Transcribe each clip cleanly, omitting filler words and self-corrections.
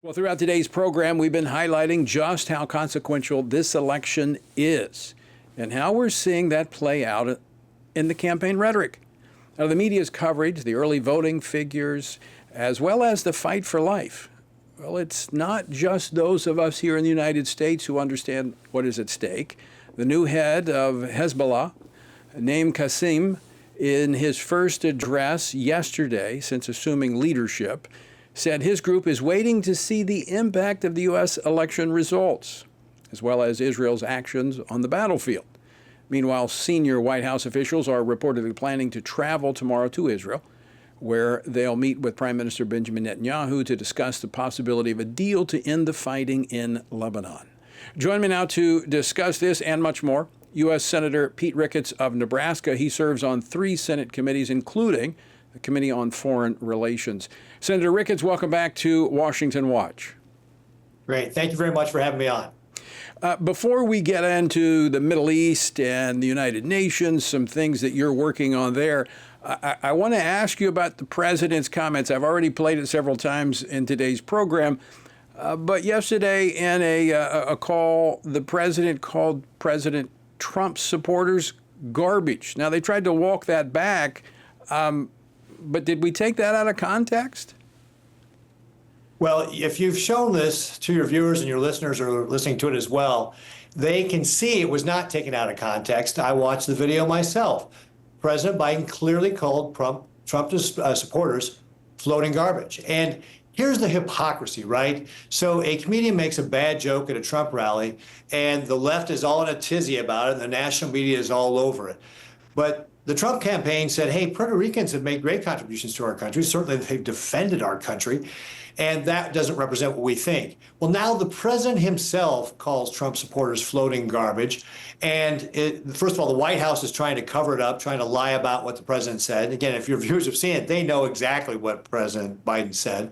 Well, throughout today's program, we've been highlighting just how consequential this election is and how we're seeing that play out in the campaign rhetoric. Now, the media's coverage, the early voting figures, as well as the fight for life. Well, it's not just those of us here in the United States who understand what is at stake. The new head of Hezbollah, named Qasem, in his first address yesterday since assuming leadership, said his group is waiting to see the impact of the U.S. election results, as well as Israel's actions on the battlefield. Meanwhile, senior White House officials are reportedly planning to travel tomorrow to Israel, where they'll meet with Prime Minister Benjamin Netanyahu to discuss the possibility of a deal to end the fighting in Lebanon. Join me now to discuss this and much more, U.S. Senator Pete Ricketts of Nebraska. He serves on 3 Senate committees, including the Committee on Foreign Relations. Senator Ricketts, welcome back to Washington Watch. Great. Thank you very much for having me on. Before we get into the Middle East and the United Nations, some things that you're working on there, I want to ask you about the president's comments. I've already played it several times in today's program, but yesterday in a call, the president called President Trump's supporters garbage. Now, they tried to walk that back, but did we take that out of context? Well, if you've shown this to your viewers and your listeners are listening to it as well, they can see it was not taken out of context. I watched the video myself. President Biden clearly called Trump's supporters floating garbage. And here's the hypocrisy, right? So a comedian makes a bad joke at a Trump rally, and the left is all in a tizzy about it, and the national media is all over it. But the Trump campaign said, hey, Puerto Ricans have made great contributions to our country. Certainly, they've defended our country. And that doesn't represent what we think. Well, now the president himself calls Trump supporters floating garbage. And first of all, the White House is trying to cover it up, trying to lie about what the president said. Again, if your viewers have seen it, they know exactly what President Biden said.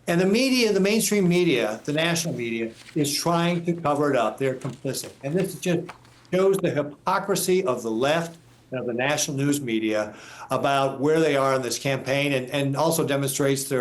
And the media, the mainstream media, the national media, is trying to cover it up. They're complicit. And this just shows the hypocrisy of the left of the national news media about where they are in this campaign, and also demonstrates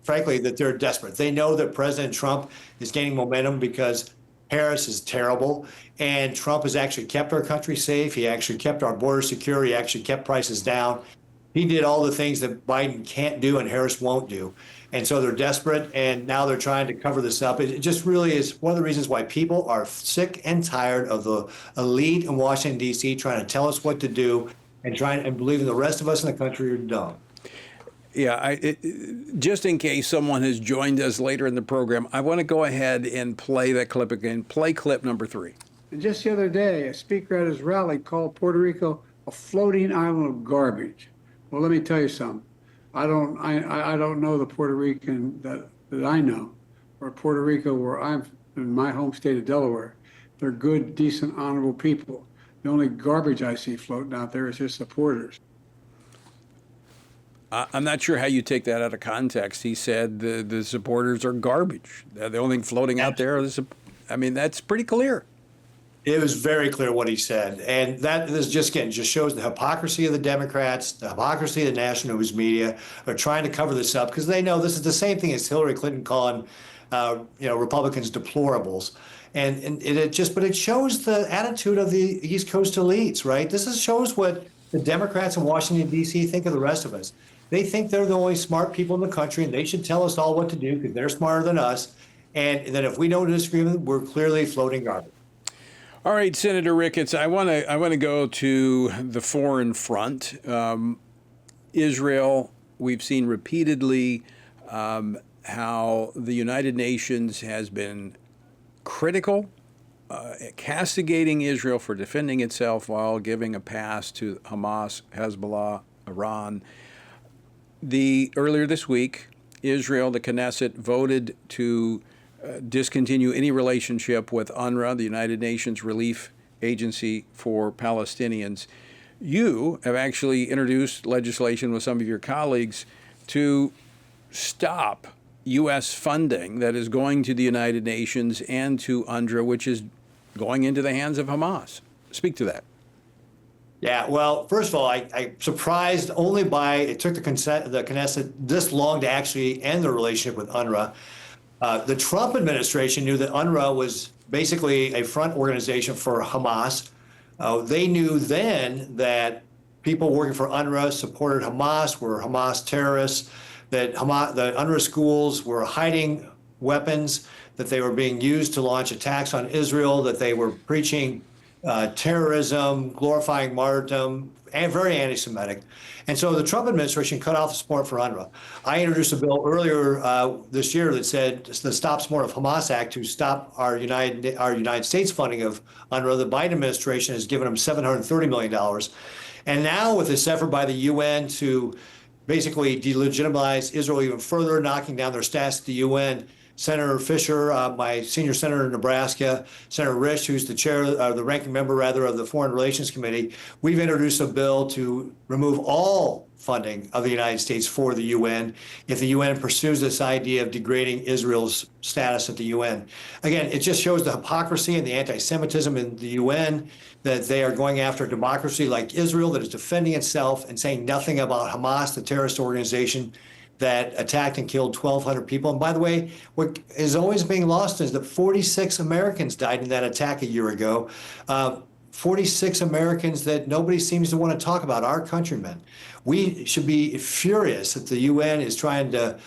frankly, that they're desperate. They know that President Trump is gaining momentum because Harris is terrible, and Trump has actually kept our country safe. He actually kept our border secure. He actually kept prices down. He did all the things that Biden can't do and Harris won't do. And so they're desperate, and now they're trying to cover this up. It just really is one of the reasons why people are sick and tired of the elite in Washington, D.C. trying to tell us what to do and believing the rest of us in the country are dumb. Yeah, just in case someone has joined us later in the program, I want to go ahead and play that clip again. Play clip number 3. And just the other day, a speaker at his rally called Puerto Rico a floating island of garbage. Well, let me tell you something. I don't know the Puerto Rican that I know, or Puerto Rico where I'm in my home state of Delaware. They're good, decent, honorable people. The only garbage I see floating out there is his supporters. I'm not sure how you take that out of context. He said the supporters are garbage. The only thing floating out there is, that's pretty clear. It was very clear what he said. And this just shows the hypocrisy of the Democrats, the hypocrisy of the national news media are trying to cover this up because they know this is the same thing as Hillary Clinton calling Republicans deplorables. And it shows the attitude of the East Coast elites, right? Shows what the Democrats in Washington, D.C. think of the rest of us. They think they're the only smart people in the country, and they should tell us all what to do because they're smarter than us. And then if we don't disagree with them, we're clearly floating garbage. All right, Senator Ricketts, I want to go to the foreign front. Israel, we've seen repeatedly how the United Nations has been critical, castigating Israel for defending itself while giving a pass to Hamas, Hezbollah, Iran. Earlier this week, Israel, the Knesset, voted to discontinue any relationship with UNRA, the United Nations Relief Agency for Palestinians. You have actually introduced legislation with some of your colleagues to stop U.S. funding that is going to the United Nations and to UNRWA, which is going into the hands of Hamas. Speak to that. Yeah, well, first of all, I'm surprised it took the Knesset this long to actually end the relationship with UNRWA. The Trump administration knew that UNRWA was basically a front organization for Hamas. They knew then that people working for UNRWA supported Hamas, were Hamas terrorists, that the UNRWA schools were hiding weapons, that they were being used to launch attacks on Israel, that they were preaching terrorism, glorifying martyrdom, and very anti-Semitic. And so the Trump administration cut off the support for UNRWA. I introduced a bill earlier this year that said the Stop Support of Hamas Act to stop our United States funding of UNRWA. The Biden administration has given them $730 million. And now with this effort by the UN to basically delegitimize Israel even further, knocking down their status at the UN, Senator Fisher, my senior senator in Nebraska, Senator Rich, who's the chair, the ranking member rather, of the Foreign Relations Committee, we've introduced a bill to remove all funding of the United States for the UN if the UN pursues this idea of degrading Israel's status at the UN. Again, it just shows the hypocrisy and the anti-Semitism in the UN, that they are going after a democracy like Israel that is defending itself and saying nothing about Hamas, the terrorist organization that attacked and killed 1,200 people. And by the way, what is always being lost is that 46 Americans died in that attack a year ago. 46 Americans that nobody seems to want to talk about, our countrymen. We should be furious that the UN is trying to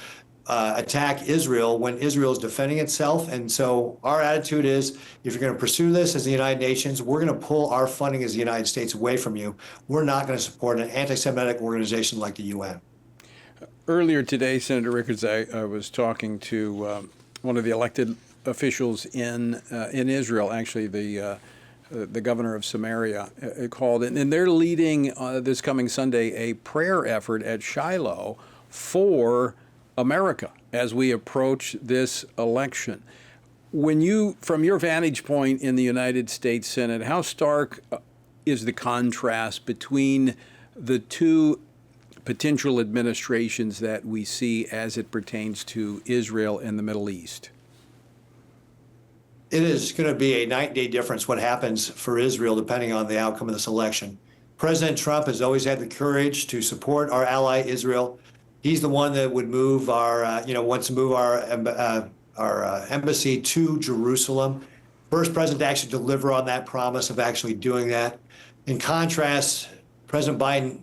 attack Israel when Israel is defending itself. And so our attitude is, if you're going to pursue this as the United Nations, we're going to pull our funding as the United States away from you. We're not going to support an anti-Semitic organization like the UN. Earlier today, Senator Ricketts, I was talking to one of the elected officials in Israel, actually the governor of Samaria called, and they're leading this coming Sunday a prayer effort at Shiloh for America as we approach this election. When you, from your vantage point in the United States Senate, how stark is the contrast between the two potential administrations that we see as it pertains to Israel and the Middle East? It is going to be a night-day difference what happens for Israel depending on the outcome of this election. President Trump has always had the courage to support our ally Israel. He's the one that would move wants to move our embassy to Jerusalem. First president to actually deliver on that promise of actually doing that. In contrast, President Biden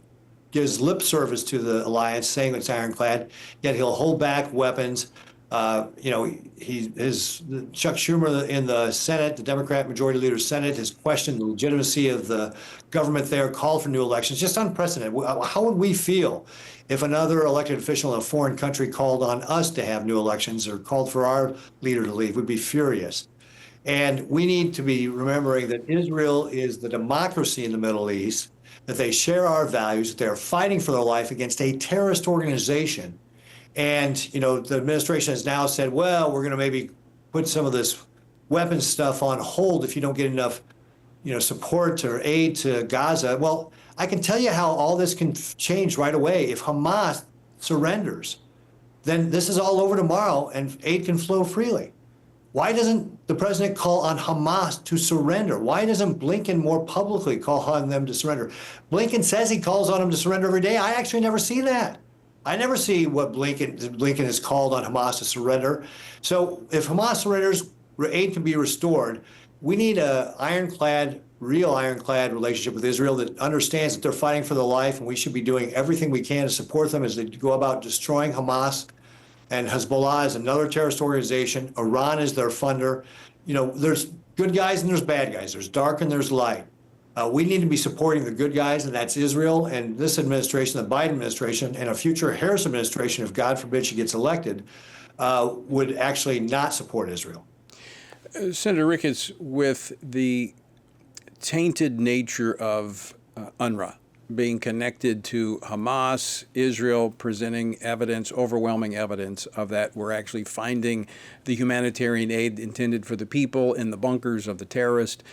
gives lip service to the alliance, saying it's ironclad, yet he'll hold back weapons. Chuck Schumer in the Senate, the Democrat Majority Leader Senate, has questioned the legitimacy of the government there, called for new elections. Just unprecedented. How would we feel if another elected official in a foreign country called on us to have new elections or called for our leader to leave? We'd be furious. And we need to be remembering that Israel is the democracy in the Middle East, that they share our values, that they're fighting for their life against a terrorist organization. And, the administration has now said, well, we're going to maybe put some of this weapons stuff on hold if you don't get enough, support or aid to Gaza. Well, I can tell you how all this can change right away. If Hamas surrenders, then this is all over tomorrow and aid can flow freely. Why doesn't the president call on Hamas to surrender? Why doesn't Blinken more publicly call on them to surrender? Blinken says he calls on them to surrender every day. I actually never see that. I never see what Blinken has called on Hamas to surrender. So if Hamas surrenders, aid can be restored. We need a real ironclad relationship with Israel that understands that they're fighting for their life, and we should be doing everything we can to support them as they go about destroying Hamas. And Hezbollah is another terrorist organization. Iran is their funder. There's good guys and there's bad guys. There's dark and there's light. We need to be supporting the good guys, and that's Israel. And this administration, the Biden administration, and a future Harris administration, if God forbid she gets elected, would actually not support Israel. Senator Ricketts, with the tainted nature of UNRWA being connected to Hamas, Israel presenting evidence, overwhelming evidence of that, we're actually finding the humanitarian aid intended for the people in the bunkers of the terrorists.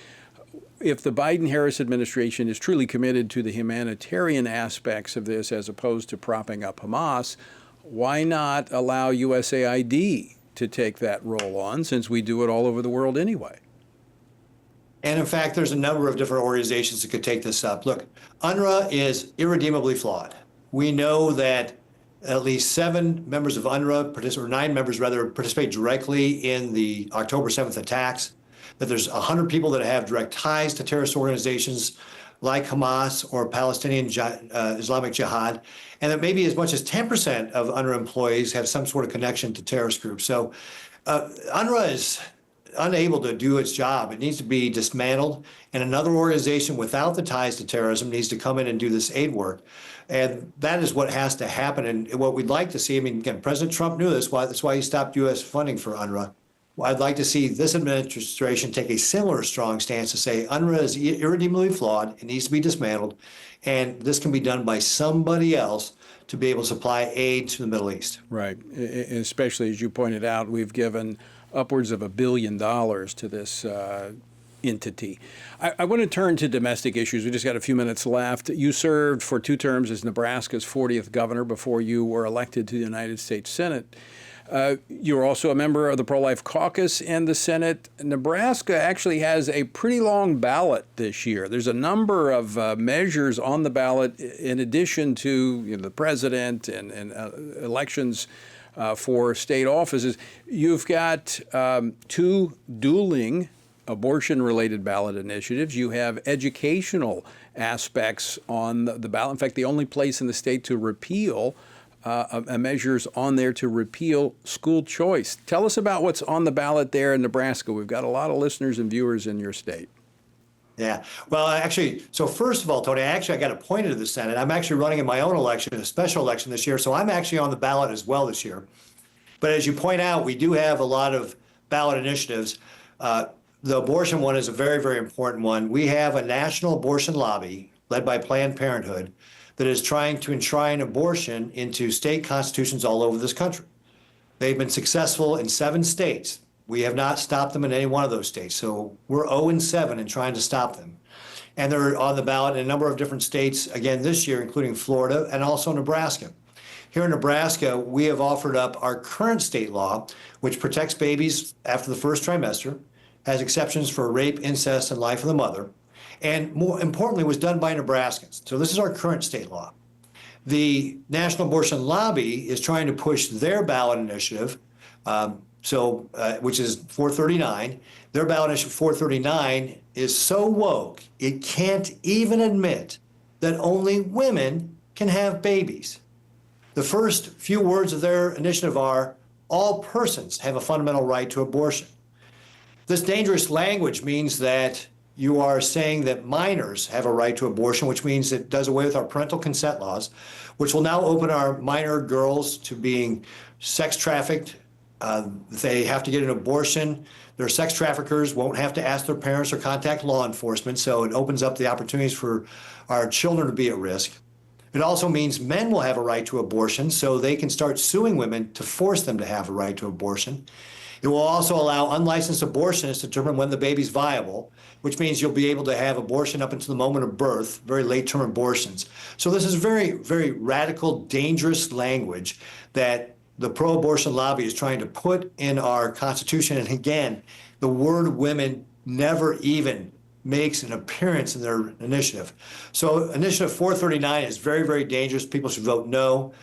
If the Biden-Harris administration is truly committed to the humanitarian aspects of this as opposed to propping up Hamas, why not allow USAID to take that role on, since we do it all over the world anyway? And in fact, there's a number of different organizations that could take this up. Look, UNRWA is irredeemably flawed. We know that at least 7 members of UNRWA, or 9 members rather, participate directly in the October 7th attacks, that there's 100 people that have direct ties to terrorist organizations like Hamas or Palestinian Islamic Jihad, and that maybe as much as 10% of UNRWA employees have some sort of connection to terrorist groups. So UNRWA is unable to do its job. It needs to be dismantled, and another organization without the ties to terrorism needs to come in and do this aid work. And that is what has to happen. And what we'd like to see, I mean, again, President Trump knew this, that's why he stopped U.S. funding for UNRWA. Well, I'd like to see this administration take a similar strong stance to say UNRWA is irredeemably flawed, it needs to be dismantled, and this can be done by somebody else to be able to supply aid to the Middle East. Right. Especially, as you pointed out, we've given upwards of $1 billion to this entity. I want to turn to domestic issues. We just got a few minutes left. You served for 2 terms as Nebraska's 40th governor before you were elected to the United States Senate. You were also a member of the pro-life caucus in the Senate. Nebraska actually has a pretty long ballot this year. There's a number of measures on the ballot in addition to the president and elections for state offices. You've got 2 dueling abortion-related ballot initiatives. You have educational aspects on the ballot. In fact, the only place in the state to repeal measures on there to repeal school choice. Tell us about what's on the ballot there in Nebraska. We've got a lot of listeners and viewers in your state. Yeah. Well, actually, so first of all, Tony, I got appointed to the Senate. I'm actually running in my own election, a special election this year. So I'm actually on the ballot as well this year. But as you point out, we do have a lot of ballot initiatives. The abortion one is a very, very important one. We have a national abortion lobby led by Planned Parenthood that is trying to enshrine abortion into state constitutions all over this country. They've been successful in 7 states. We have not stopped them in any one of those states. So we're 0-7 in trying to stop them. And they're on the ballot in a number of different states again this year, including Florida and also Nebraska. Here in Nebraska, we have offered up our current state law, which protects babies after the first trimester, has exceptions for rape, incest, and life of the mother, and more importantly, was done by Nebraskans. So this is our current state law. The National Abortion Lobby is trying to push their ballot initiative, which is 439. Their ballot initiative 439 is so woke, it can't even admit that only women can have babies. The first few words of their initiative are, all persons have a fundamental right to abortion. This dangerous language means that you are saying that minors have a right to abortion, which means it does away with our parental consent laws, which will now open our minor girls to being sex trafficked. They have to get an abortion. Their sex traffickers won't have to ask their parents or contact law enforcement, so it opens up the opportunities for our children to be at risk. It also means men will have a right to abortion, so they can start suing women to force them to have a right to abortion. It will also allow unlicensed abortionists to determine when the baby's viable, which means you'll be able to have abortion up until the moment of birth, very late-term abortions. So this is very, very radical, dangerous language that the pro-abortion lobby is trying to put in our Constitution. And again, the word women never even makes an appearance in their initiative. So Initiative 439 is very, very dangerous. People should vote no.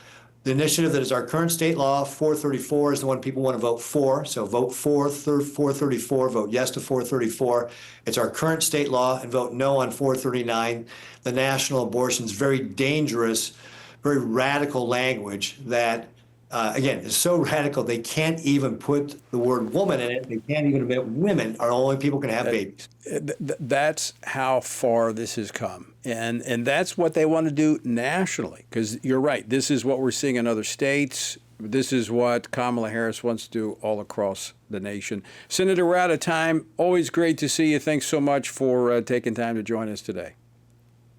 The initiative that is our current state law, 434, is the one people want to vote for. So vote for 434, vote yes to 434. It's our current state law, and vote no on 439. The national abortion is very dangerous, very radical language that, again, is so radical they can't even put the word woman in it. They can't even admit women are the only people who can have babies. That's how far this has come. And that's what they want to do nationally, because you're right. This is what we're seeing in other states. This is what Kamala Harris wants to do all across the nation. Senator, we're out of time. Always great to see you. Thanks so much for taking time to join us today.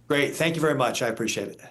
Great. Thank you very much. I appreciate it.